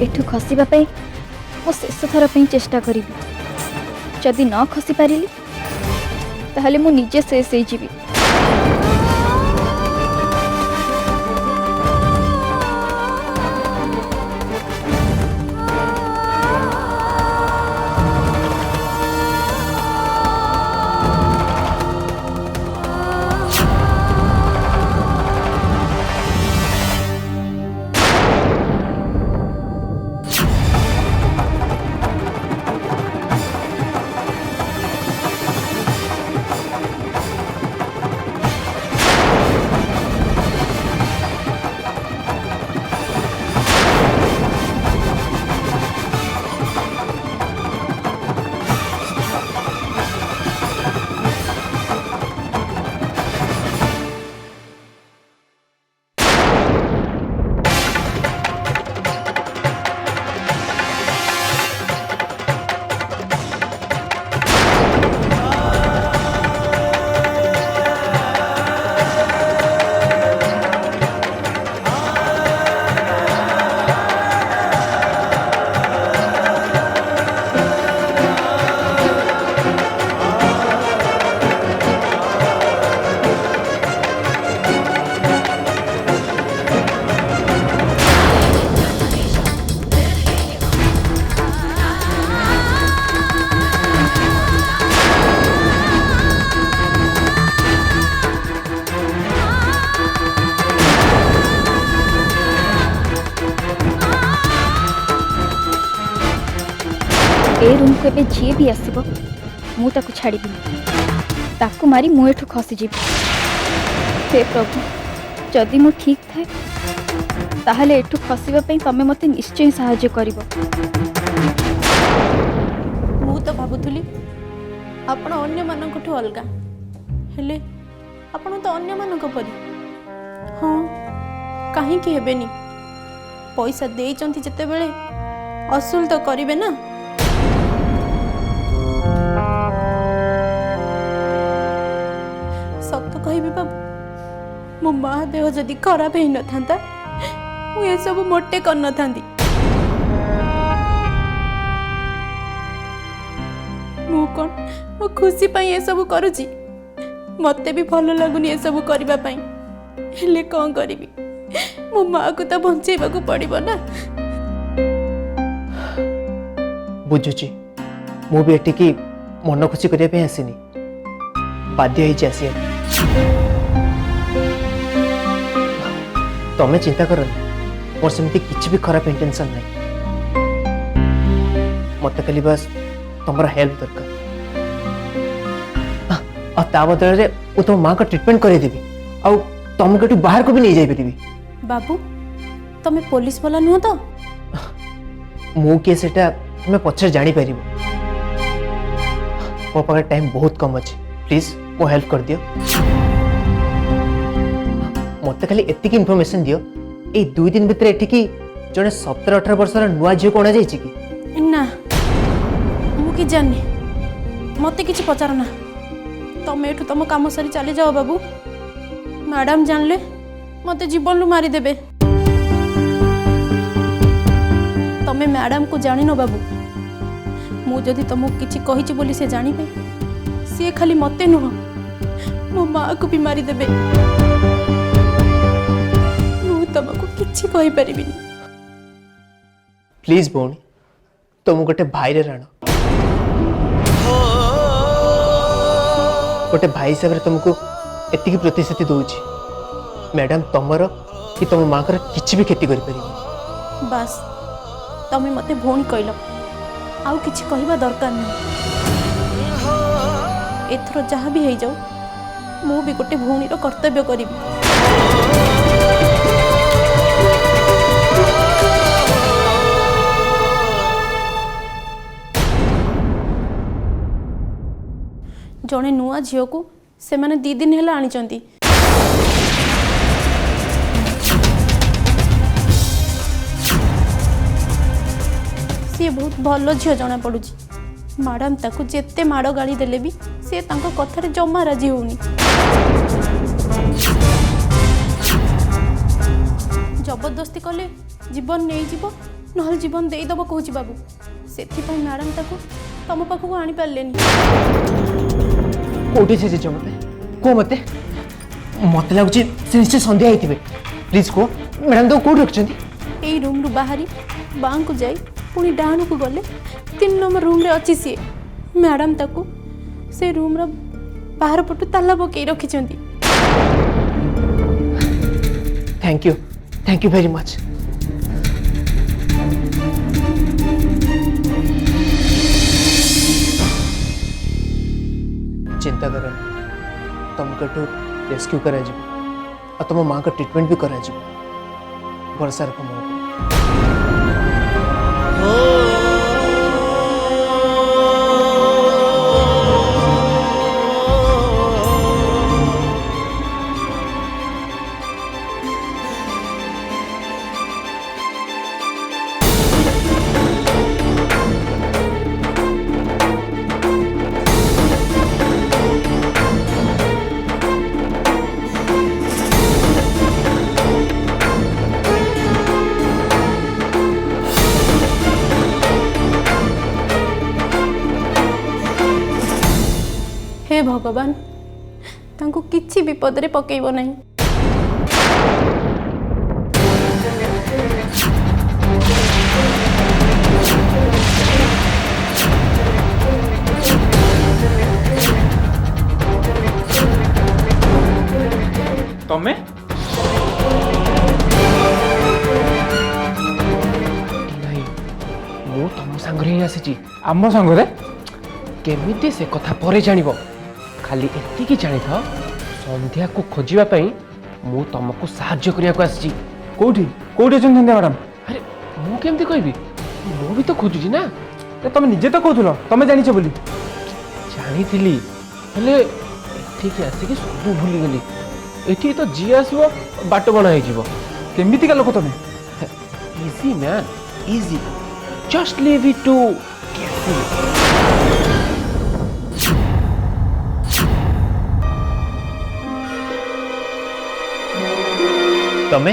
एठू खसिबा पई मो शेष थर पई चेष्टा करी जदि न खसी पारिली ताहले मु निजे शेष हो जीवी। ए रूम को एबे जी भी आसब मु ताकू छाड़ी ताकू मारी मु एठू खसी जीवी। हे प्रभु जदि मु ठीक थाए ताहले एठू खसिबा पई तमे मते निश्चय सहायता करिवो। मु तो भाबुथुली आपण अन्य मानकठू अलगा हेले आपण तो अन्य मानक परी। हाँ कहीं की हेबेनी पैसा देइचंती जते बेले असूल तो करिवे ना। सत कहबी बाबू मो माँ देह जदि खराब हो न था मुझे सब मोटे कर न था। मु कौन मो खुशी पाई ये सब करुची मते भी भल लगुनी ये सब करबा पाई हेले कौन करिबी मो माँ को तो बंचेबा को पड़िबो ना। बुझुची मु भी एटी की मन खुशी करिया पे आसीनी बाध्य ही आसिया। तमें चिंता कर मोर सेमती किसी भी खराब इंटेंशन नहीं मत खाली बस तुम हेल्प दरकार ता बदल रे वो तुम माँ का ट्रीटमेंट कर देवी आ तुमको बाहर को भी नहीं जाई परिबी। बाबू तमें पुलिस वाला नुह तो मु के सेटा तुम्हें पछर जानी पारिबो मो पाखे टाइम बहुत कम अच्छे प्लीज मो हेल्प कर दियो मत खाली एतिक इनफॉरमेशन दियो ए 2 दिन भितर एठी की जने 17-18 वर्षर नुआ झियो कोना जाई छि की ना मु कि जानी मते किछि पचार ना तमे एठू तम काम सरी चली जाओ बाबू मैडम जानले मते जीवन लु मारी देबे। तमे मैडम को जानी न बाबू मु जदि तुमको किछि कहिछि बोली से जानी पे सी खाली मते नुह मो माँ को भी मारी देबे। मु तुमको किछि कहि परिबिनी। प्लीज भौणी तुम गोटे भाई रे राण गोटे भाई हिसाब से तुमको एतिकी प्रतिश्रुति दूची मैडम तुमर कि तुम माँ कर किसी भी क्षति कर पारी। बस तमे मते भौणी कहल आउ किछि कहबा दरकार नहीं। एथरो जहाँ भी हो जाऊ मु भी गोटे भौणी कर्तव्य करी। जड़े नुआ झील को से माने 2 दिन है आनी सी बहुत भल झील जना पड़ू मैडम ताकू जेते माड़ गाड़ी देले भी सी तांको कथारे जमा राजी होनी। जबरदस्ती कले जीवन नहीं जीव नहल जीवन देदेव कहूँ बाबू से मैडम ताको तुम पाखक आनी पारे कोठी से जेज मते को मते मते लगुच से निश्चय संध्या होइतिबे प्लीज को मैडम तो कोठी रखछंती यही रूम रु बाहरी बाँ को जाई पुणी डाण को गले 3 नंबर रूम रे अच्छी सी मैडम ताको से रूम रो बाहर पटु ताला पकई रखिछंती। Thank you very much. चिंता कर तुमको रेस्क्यू करा और तुम माँ का ट्रीटमेंट भी करा भरोसा रख मो हे भगवान तांको किछि विपद रे पकेइबो नहीं। तमे नहीं मु तुम सांगरे ही आसी आम सांगरे केमिति से कथा परे जानिबो खाली एतिकी जानि था संध्या को खोजिबा पई मु तुमको सहाय्य करिया को आसी कोठी कोठी अछन संध्या मैडम अरे मु केमति कहबी मु भी तो खोजुजी ना तमे निजे तो कहथुलो तमे जानिछ बोली जानिथिली हेले एठिकी आसी कि सब भूली गली एठी तो जी आसीबो बाट बना हे जीवो केमिति का लोक तमे easy man easy just leave it to careful तमे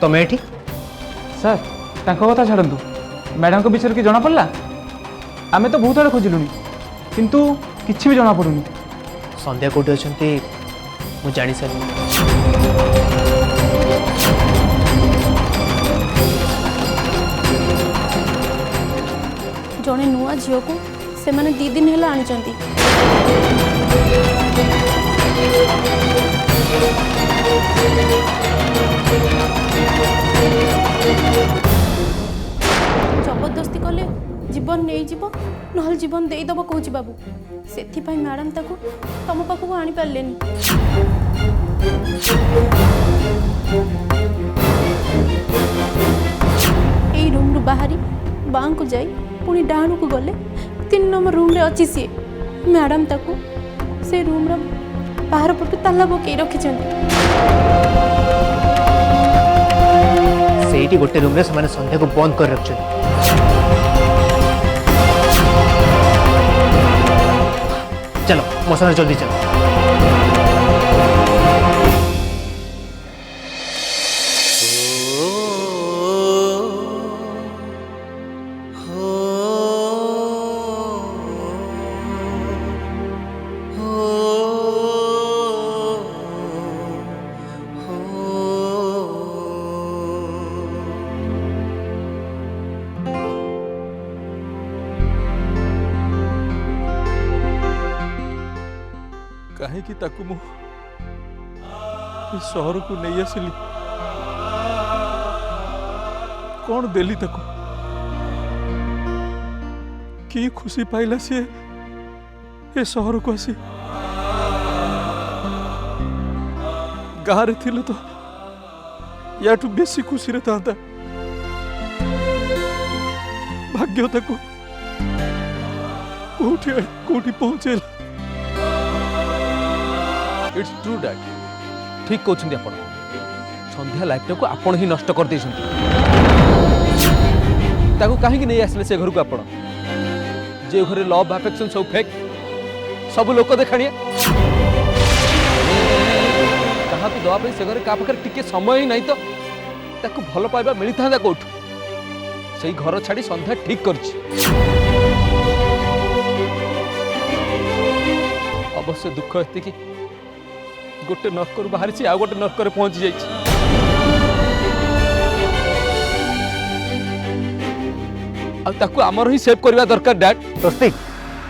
तमे एठी सर तांको कथा छाड़ंतु मैडम को विषय की जना पड़ला आमे तो बहुत आड़े खोजिलुनी किंतु किछि भी जना पड़ुनी संध्या कोठी अछंती मु जानि सारी जड़े नुआ झील को से माने 2 दिन है आनी जबरदस्ती कले जीवन नहीं जीव नहल जीवन देदेव कहूँ बाबू से मैडम ताको तुम पाखक आनी पारे यही रूम रु बाहरी बाँ को जाई पुणी डाण को गले 3 नंबर रूम रे अच्छी सी मैडम ताको से रूम रो बाहर पटु ताला पकई रखिछंती। सेठी गोटे रूम रे समाने संध्या को बंद कर रखछन चलो मो सामने जल्दी चलो कहीं ताकू मु शहर को नहीं आसिली कौन देली ताकू कि खुशी पाइला सी ए शहर को आसी गाँव थिले तो याठू बेसी खुशी रे था भाग्य ताकू कोठी पहुंचेला। इट्स ट्रू डैड ठीक कहते आप संध्या लाइफ को आपण ही नष्ट कर कहीं नहीं आसले से घर को आपण जे घरे लव अफेक्शन सब फेक सब लोक देखाणिया कहा दवा से घरे का पाखे टिके समय ही नहीं तो ताकू भल पाइबा मिली था कौटू से घर छाड़ी संध्या ठीक कर अवश्य दुख एति कि गोटे नर्कर बाहरी आ गोटे नर्कर पहुंची जाइए आमर ही सेव करवा दरकार डैड स्वस्तिक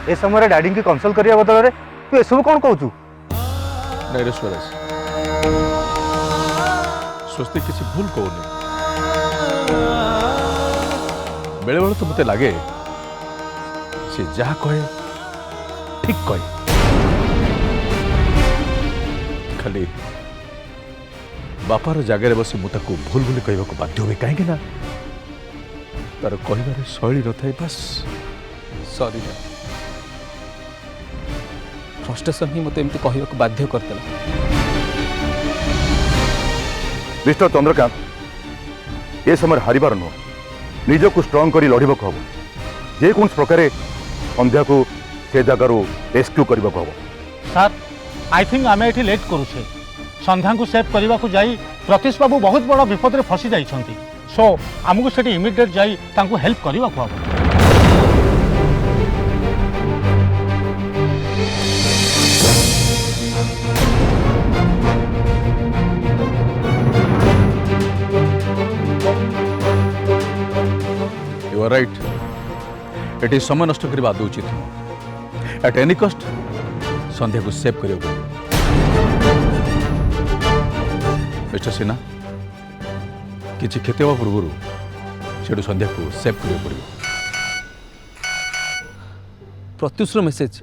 ए समय डैडी की कंसल्ट करने बदल में तू एसबू कौन कहू नहीं सुरेश स्वस्ति किसी भूल कहूनी बेले बेले तो मत लगे से जहा कहे ठीक कहे खाली बापार जगह बसी मुझे भूल भूल कहवाक बाध्य हुए कहीं ना तार कहबार शैली न था बस सॉरी फ्रस्ट्रेशन ही मत एमती कहवाक बाध्य करदेला मिस्टर चंद्रकांत ये समय हारिबार नुह निज को स्ट्रंग कर लड़ाक हम जेकोस प्रकार संध्या को से जगार रेस्क्यू करने को हम सर आई थिंक आम ये लेट करुचे संध्या को सेव करने को जाई प्रतीश बाबू बहुत बड़ विपद में फसी जाइछंती सो आमको से इमिडिएट जाई तांको हेल्प करने को हम यू आर राइट एटी समय नष्ट करने आदि उचित एट एनी कस्ट संध्या को सेव करियो मिस्टर सिन्हा किसी क्षति हवा पूर्व से संध्या को सेव करियो पड़ियो प्रत्युषर मेसेज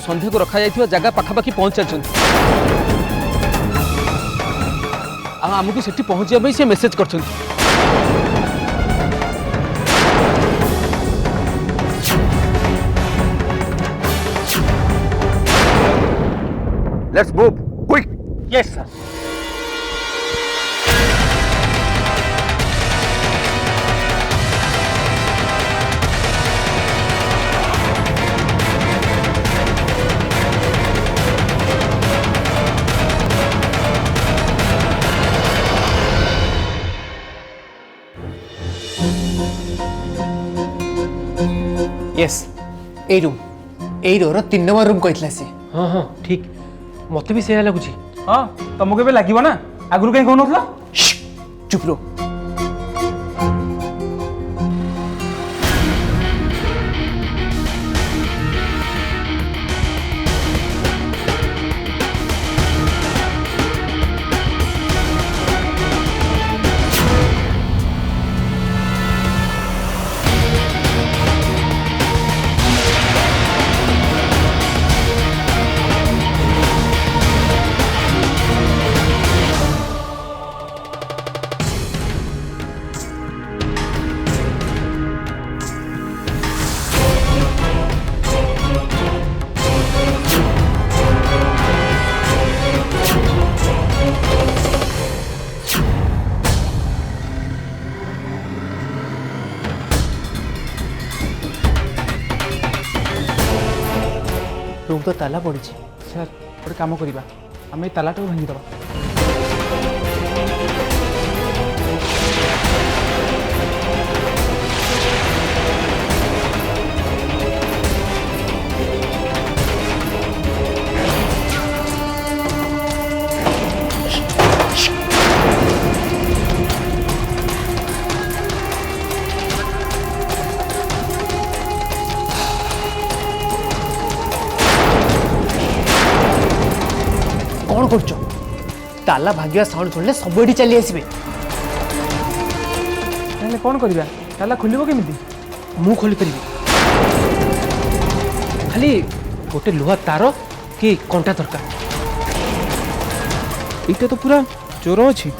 संध्या को रखा जाइथिबा जगह पाखापाखि पहुंच चलछन आमको सेठी पहुंचा से मेसेज करछन let's move quick yes sir yes ए रूम ए रोर 3 नंबर रूम कहला से हाँ हाँ ठीक मत भी से लगुच हाँ तुमको भी लगे ना आगु कहीं कहून चुप रो रूम तो ताला पड़ी सर गोटे कम करवा आम तालाटा भांगीदबा कौन कर ताला भाग्य साउंड शुणिले सब ये चली आसबे कौन करवा ताला खोल केमी मु खोली पारि खाली गोटे लुहा तार कि कंटा दरकार ये तो पूरा चोर अच्छी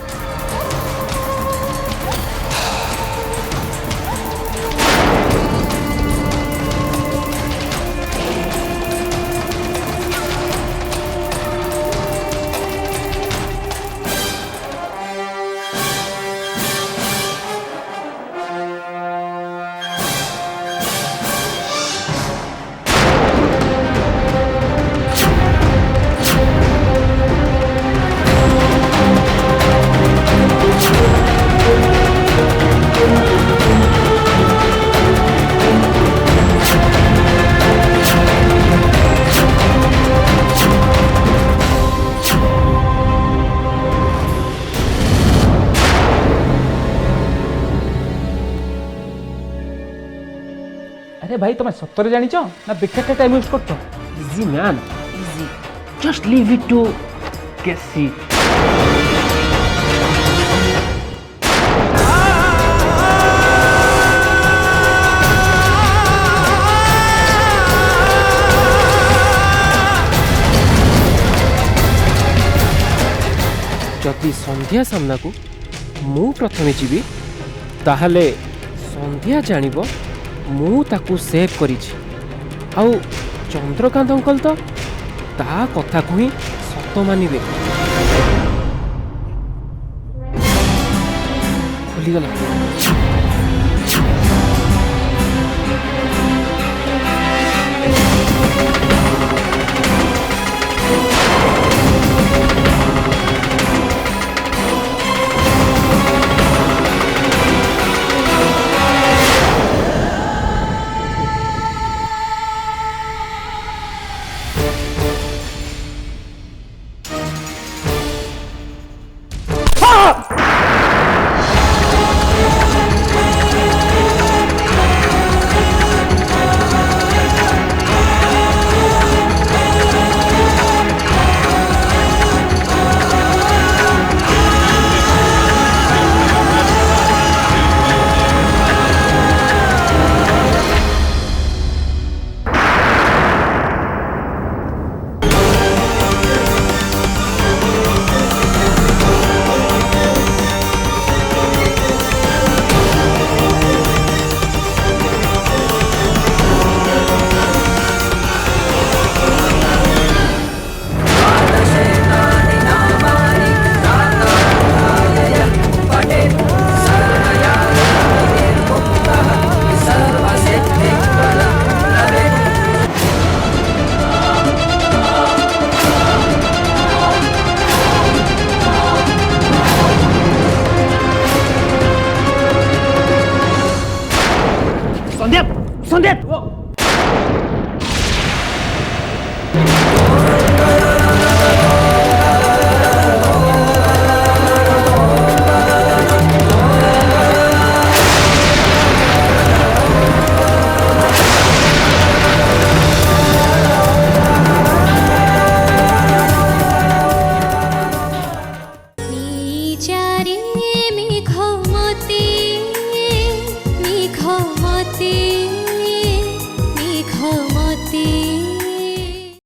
अरे भाई तुम सतरे जानिच ना बेकार टाइम वेस्ट करछ easy man easy just leave it to केसी जदि संध्या सामना को मु प्रथमे जीवी ताहले संध्या जानिबो मु ताकू सेव करिछि आउ चंद्रकांत अंकल तो ता कथा को ही सत मानिबे खुलीगला संदीप संदीप